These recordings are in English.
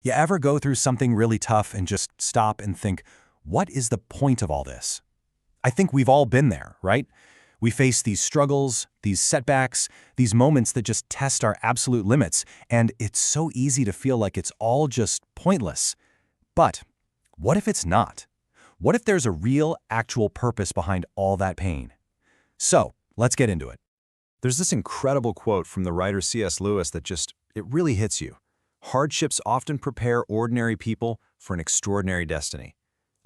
You ever go through something really tough and just stop and think, what is the point of all this? I think we've all been there, right? We face these struggles, these setbacks, these moments that just test our absolute limits, and it's so easy to feel like it's all just pointless. But what if it's not? What if there's a real, actual purpose behind all that pain? So, let's get into it. There's this incredible quote from the writer C.S. Lewis that it really hits you. Hardships often prepare ordinary people for an extraordinary destiny.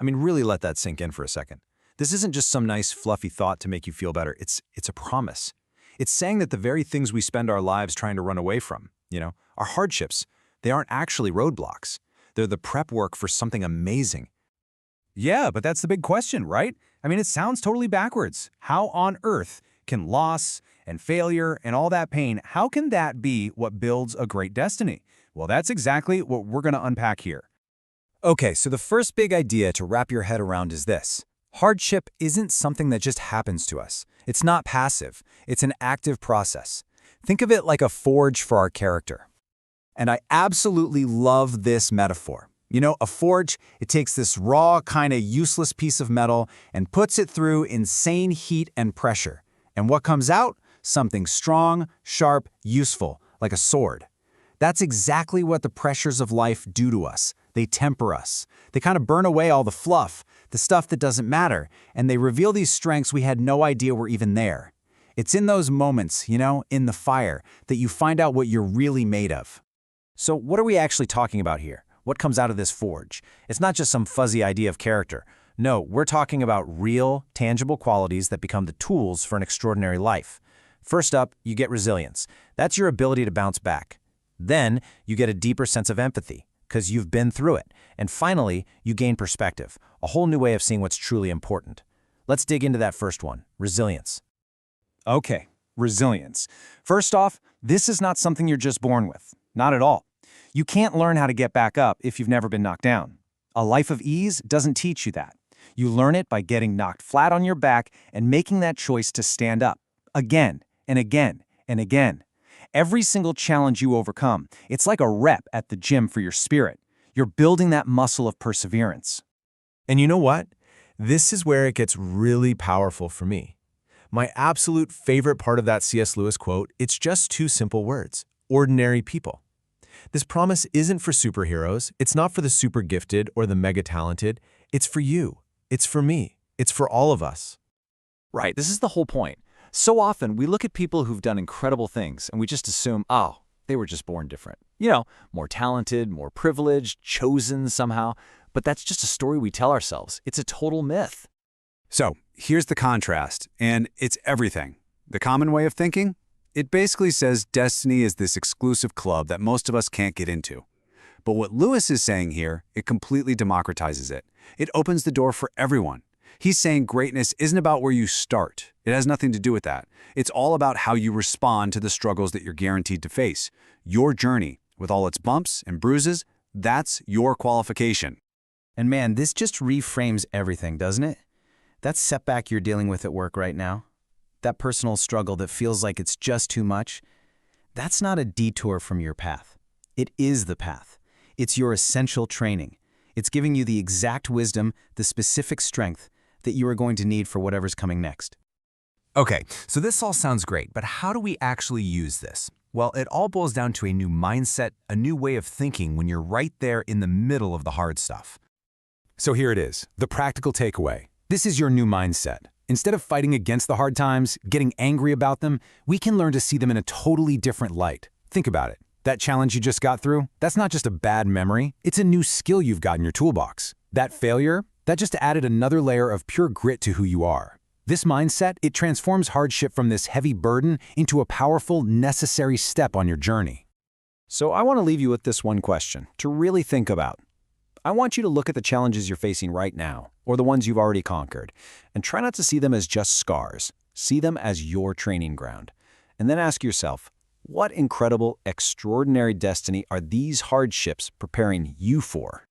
I mean, really let that sink in for a second. This isn't just some nice, fluffy thought to make you feel better. It's a promise. It's saying that the very things we spend our lives trying to run away from, our hardships, they aren't actually roadblocks. They're the prep work for something amazing. Yeah, but that's the big question, right? I mean, it sounds totally backwards. How on earth can loss and failure and all that pain, how can that be what builds a great destiny? Well, that's exactly what we're going to unpack here. Okay, so the first big idea to wrap your head around is this. Hardship isn't something that just happens to us. It's not passive. It's an active process. Think of it like a forge for our character. And I absolutely love this metaphor. A forge, it takes this raw, kind of useless piece of metal and puts it through insane heat and pressure. And what comes out? Something strong, sharp, useful, like a sword. That's exactly what the pressures of life do to us. They temper us. They kind of burn away all the fluff, the stuff that doesn't matter, and they reveal these strengths we had no idea were even there. It's in those moments, in the fire, that you find out what you're really made of. So what are we actually talking about here? What comes out of this forge? It's not just some fuzzy idea of character. No, we're talking about real, tangible qualities that become the tools for an extraordinary life. First up, you get resilience. That's your ability to bounce back. Then, you get a deeper sense of empathy, because you've been through it. And finally, you gain perspective, a whole new way of seeing what's truly important. Let's dig into that first one, resilience. Okay, resilience. First off, this is not something you're just born with. Not at all. You can't learn how to get back up if you've never been knocked down. A life of ease doesn't teach you that. You learn it by getting knocked flat on your back and making that choice to stand up, again and again and again. Every single challenge you overcome, it's like a rep at the gym for your spirit. You're building that muscle of perseverance. And you know what? This is where it gets really powerful for me. My absolute favorite part of that C.S. Lewis quote, it's just two simple words, ordinary people. This promise isn't for superheroes, it's not for the super gifted or the mega talented, it's for you, it's for me, it's for all of us. Right, this is the whole point. So often, we look at people who've done incredible things and we just assume, oh, they were just born different. More talented, more privileged, chosen somehow. But that's just a story we tell ourselves. It's a total myth. So, here's the contrast, and it's everything. The common way of thinking? It basically says destiny is this exclusive club that most of us can't get into. But what Lewis is saying here, it completely democratizes it. It opens the door for everyone. He's saying greatness isn't about where you start. It has nothing to do with that. It's all about how you respond to the struggles that you're guaranteed to face. Your journey, with all its bumps and bruises, that's your qualification. And man, this just reframes everything, doesn't it? That setback you're dealing with at work right now, that personal struggle that feels like it's just too much, that's not a detour from your path. It is the path. It's your essential training. It's giving you the exact wisdom, the specific strength that you are going to need for whatever's coming next. Okay, so this all sounds great, but how do we actually use this? Well, it all boils down to a new mindset, a new way of thinking when you're right there in the middle of the hard stuff. So here it is, the practical takeaway. This is your new mindset. Instead of fighting against the hard times, getting angry about them, we can learn to see them in a totally different light. Think about it. That challenge you just got through, that's not just a bad memory, it's a new skill you've got in your toolbox. That failure, that just added another layer of pure grit to who you are. This mindset, it transforms hardship from this heavy burden into a powerful, necessary step on your journey. So I want to leave you with this one question to really think about. I want you to look at the challenges you're facing right now, or the ones you've already conquered, and try not to see them as just scars. See them as your training ground. And then ask yourself, what incredible, extraordinary destiny are these hardships preparing you for?